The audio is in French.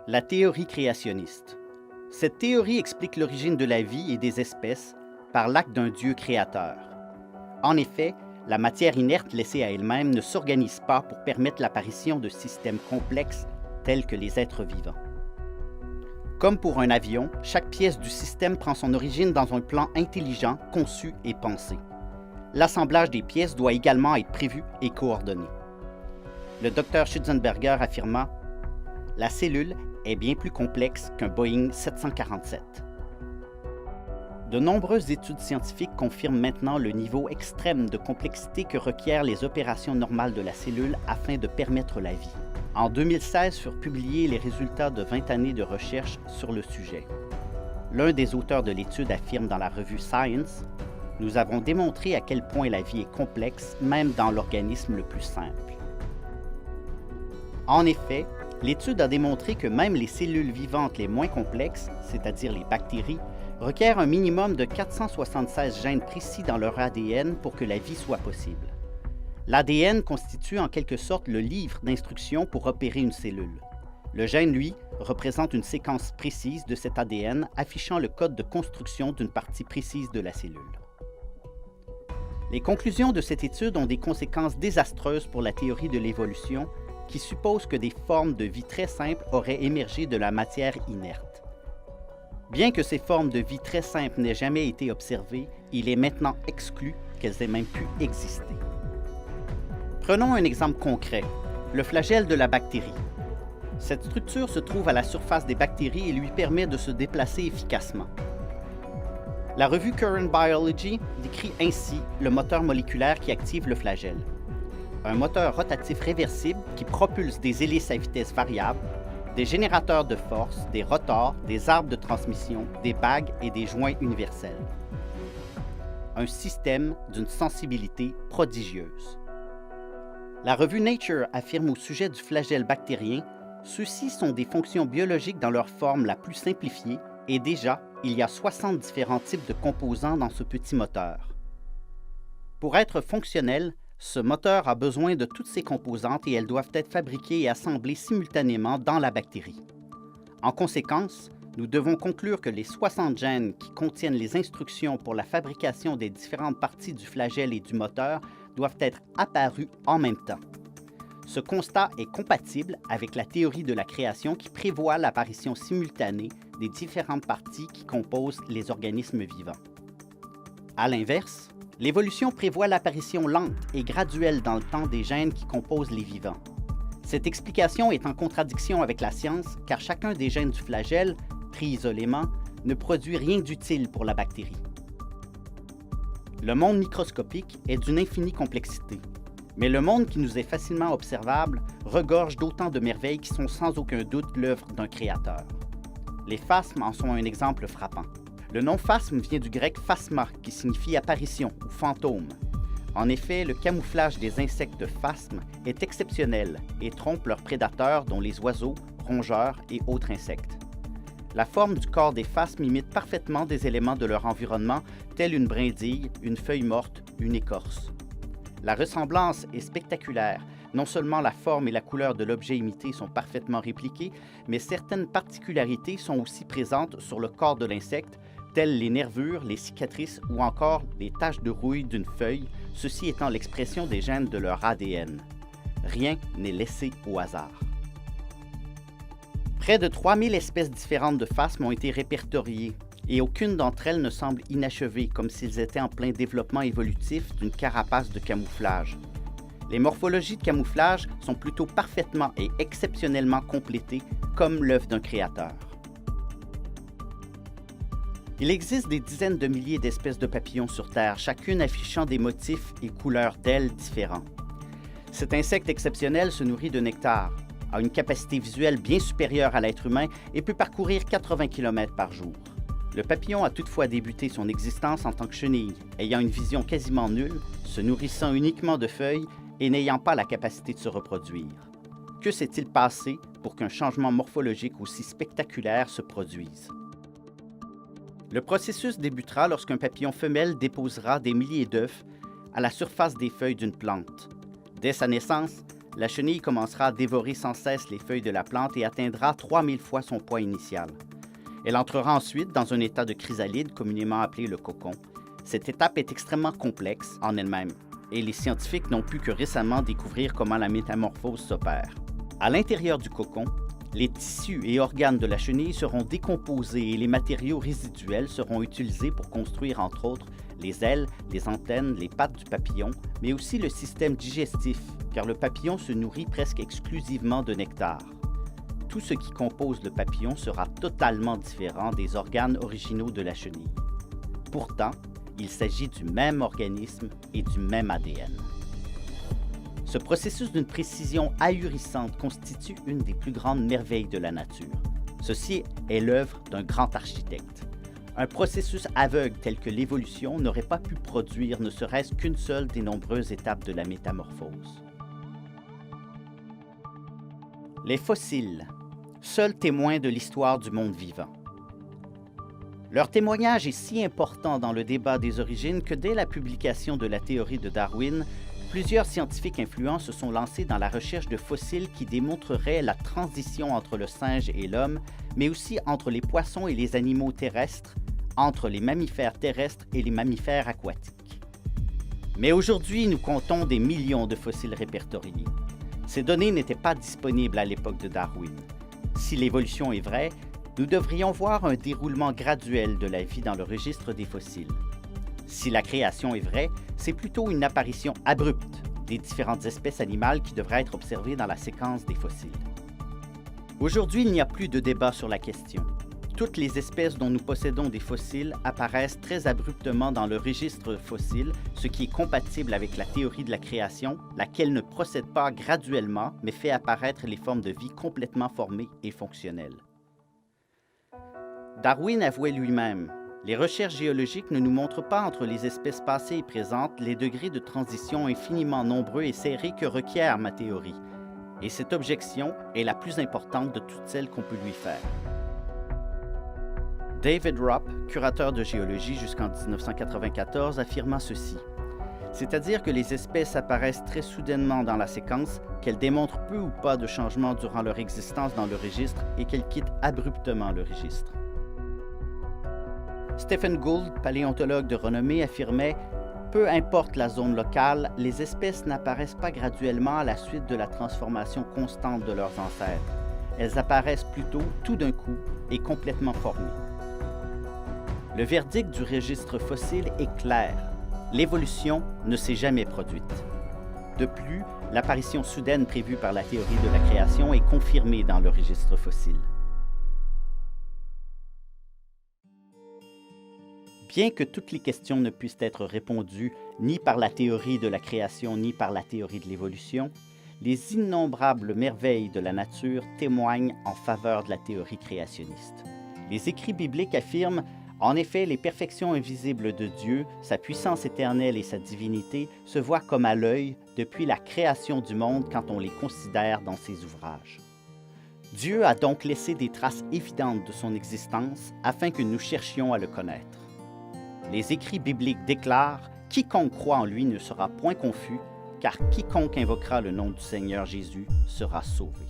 La théorie créationniste. Cette théorie explique l'origine de la vie et des espèces par l'acte d'un Dieu créateur. En effet, la matière inerte laissée à elle-même ne s'organise pas pour permettre l'apparition de systèmes complexes tels que les êtres vivants. Comme pour un avion, chaque pièce du système prend son origine dans un plan intelligent, conçu et pensé. L'assemblage des pièces doit également être prévu et coordonné. Le Dr Schutzenberger affirma « La cellule est bien plus complexe qu'un Boeing 747 ». De nombreuses études scientifiques confirment maintenant le niveau extrême de complexité que requièrent les opérations normales de la cellule afin de permettre la vie. En 2016 furent publiés les résultats de 20 années de recherche sur le sujet. L'un des auteurs de l'étude affirme dans la revue Science « Nous avons démontré à quel point la vie est complexe, même dans l'organisme le plus simple. » En effet, l'étude a démontré que même les cellules vivantes les moins complexes, c'est-à-dire les bactéries, requièrent un minimum de 476 gènes précis dans leur ADN pour que la vie soit possible. L'ADN constitue en quelque sorte le livre d'instructions pour opérer une cellule. Le gène, lui, représente une séquence précise de cet ADN affichant le code de construction d'une partie précise de la cellule. Les conclusions de cette étude ont des conséquences désastreuses pour la théorie de l'évolution qui suppose que des formes de vie très simples auraient émergé de la matière inerte. Bien que ces formes de vie très simples n'aient jamais été observées, il est maintenant exclu qu'elles aient même pu exister. Prenons un exemple concret, le flagelle de la bactérie. Cette structure se trouve à la surface des bactéries et lui permet de se déplacer efficacement. La revue Current Biology décrit ainsi le moteur moléculaire qui active le flagelle. Un moteur rotatif réversible qui propulse des hélices à vitesse variable, des générateurs de force, des rotors, des arbres de transmission, des bagues et des joints universels. Un système d'une sensibilité prodigieuse. La revue Nature affirme au sujet du flagelle bactérien « Ceux-ci sont des fonctions biologiques dans leur forme la plus simplifiée et déjà, il y a 60 différents types de composants dans ce petit moteur. Pour être fonctionnel, ce moteur a besoin de toutes ces composantes et elles doivent être fabriquées et assemblées simultanément dans la bactérie. En conséquence, nous devons conclure que les 60 gènes qui contiennent les instructions pour la fabrication des différentes parties du flagelle et du moteur doivent être apparus en même temps. Ce constat est compatible avec la théorie de la création qui prévoit l'apparition simultanée des différentes parties qui composent les organismes vivants. À l'inverse, l'évolution prévoit l'apparition lente et graduelle dans le temps des gènes qui composent les vivants. Cette explication est en contradiction avec la science car chacun des gènes du flagelle, pris isolément, ne produit rien d'utile pour la bactérie. Le monde microscopique est d'une infinie complexité, mais le monde qui nous est facilement observable regorge d'autant de merveilles qui sont sans aucun doute l'œuvre d'un créateur. Les phasmes en sont un exemple frappant. Le nom phasme vient du grec phasma, qui signifie apparition ou fantôme. En effet, le camouflage des insectes phasmes est exceptionnel et trompe leurs prédateurs, dont les oiseaux, rongeurs et autres insectes. La forme du corps des phasmes imite parfaitement des éléments de leur environnement, tels une brindille, une feuille morte, une écorce. La ressemblance est spectaculaire. Non seulement la forme et la couleur de l'objet imité sont parfaitement répliquées, mais certaines particularités sont aussi présentes sur le corps de l'insecte, telles les nervures, les cicatrices ou encore les taches de rouille d'une feuille, ceci étant l'expression des gènes de leur ADN. Rien n'est laissé au hasard. Près de 3000 espèces différentes de phasmes ont été répertoriées et aucune d'entre elles ne semble inachevée, comme s'ils étaient en plein développement évolutif d'une carapace de camouflage. Les morphologies de camouflage sont plutôt parfaitement et exceptionnellement complétées, comme l'œuvre d'un créateur. Il existe des dizaines de milliers d'espèces de papillons sur Terre, chacune affichant des motifs et couleurs d'ailes différents. Cet insecte exceptionnel se nourrit de nectar, a une capacité visuelle bien supérieure à l'être humain et peut parcourir 80 km par jour. Le papillon a toutefois débuté son existence en tant que chenille, ayant une vision quasiment nulle, se nourrissant uniquement de feuilles et n'ayant pas la capacité de se reproduire. Que s'est-il passé pour qu'un changement morphologique aussi spectaculaire se produise? Le processus débutera lorsqu'un papillon femelle déposera des milliers d'œufs à la surface des feuilles d'une plante. Dès sa naissance, la chenille commencera à dévorer sans cesse les feuilles de la plante et atteindra 3000 fois son poids initial. Elle entrera ensuite dans un état de chrysalide communément appelé le cocon. Cette étape est extrêmement complexe en elle-même et les scientifiques n'ont pu que récemment découvrir comment la métamorphose s'opère. À l'intérieur du cocon, les tissus et organes de la chenille seront décomposés et les matériaux résiduels seront utilisés pour construire entre autres les ailes, les antennes, les pattes du papillon, mais aussi le système digestif, car le papillon se nourrit presque exclusivement de nectar. Tout ce qui compose le papillon sera totalement différent des organes originaux de la chenille. Pourtant, il s'agit du même organisme et du même ADN. Ce processus d'une précision ahurissante constitue une des plus grandes merveilles de la nature. Ceci est l'œuvre d'un grand architecte. Un processus aveugle tel que l'évolution n'aurait pas pu produire ne serait-ce qu'une seule des nombreuses étapes de la métamorphose. Les fossiles, seuls témoins de l'histoire du monde vivant. Leur témoignage est si important dans le débat des origines que dès la publication de la théorie de Darwin, plusieurs scientifiques influents se sont lancés dans la recherche de fossiles qui démontreraient la transition entre le singe et l'homme, mais aussi entre les poissons et les animaux terrestres, entre les mammifères terrestres et les mammifères aquatiques. Mais aujourd'hui, nous comptons des millions de fossiles répertoriés. Ces données n'étaient pas disponibles à l'époque de Darwin. Si l'évolution est vraie, nous devrions voir un déroulement graduel de la vie dans le registre des fossiles. Si la création est vraie, c'est plutôt une apparition abrupte des différentes espèces animales qui devraient être observées dans la séquence des fossiles. Aujourd'hui, il n'y a plus de débat sur la question. Toutes les espèces dont nous possédons des fossiles apparaissent très abruptement dans le registre fossile, ce qui est compatible avec la théorie de la création, laquelle ne procède pas graduellement, mais fait apparaître les formes de vie complètement formées et fonctionnelles. Darwin avouait lui-même: « Les recherches géologiques ne nous montrent pas entre les espèces passées et présentes les degrés de transition infiniment nombreux et serrés que requiert ma théorie. Et cette objection est la plus importante de toutes celles qu'on peut lui faire. » David Rupp, curateur de géologie jusqu'en 1994, affirma ceci. C'est-à-dire que les espèces apparaissent très soudainement dans la séquence, qu'elles démontrent peu ou pas de changement durant leur existence dans le registre et qu'elles quittent abruptement le registre. Stephen Gould, paléontologue de renommée, affirmait « Peu importe la zone locale, les espèces n'apparaissent pas graduellement à la suite de la transformation constante de leurs ancêtres. Elles apparaissent plutôt tout d'un coup et complètement formées. » Le verdict du registre fossile est clair. L'évolution ne s'est jamais produite. De plus, l'apparition soudaine prévue par la théorie de la création est confirmée dans le registre fossile. Bien que toutes les questions ne puissent être répondues ni par la théorie de la création ni par la théorie de l'évolution, les innombrables merveilles de la nature témoignent en faveur de la théorie créationniste. Les écrits bibliques affirment: en effet, les perfections invisibles de Dieu, sa puissance éternelle et sa divinité se voient comme à l'œil depuis la création du monde quand on les considère dans ses ouvrages. Dieu a donc laissé des traces évidentes de son existence afin que nous cherchions à le connaître. Les écrits bibliques déclarent: « Quiconque croit en lui ne sera point confus, car quiconque invoquera le nom du Seigneur Jésus sera sauvé. »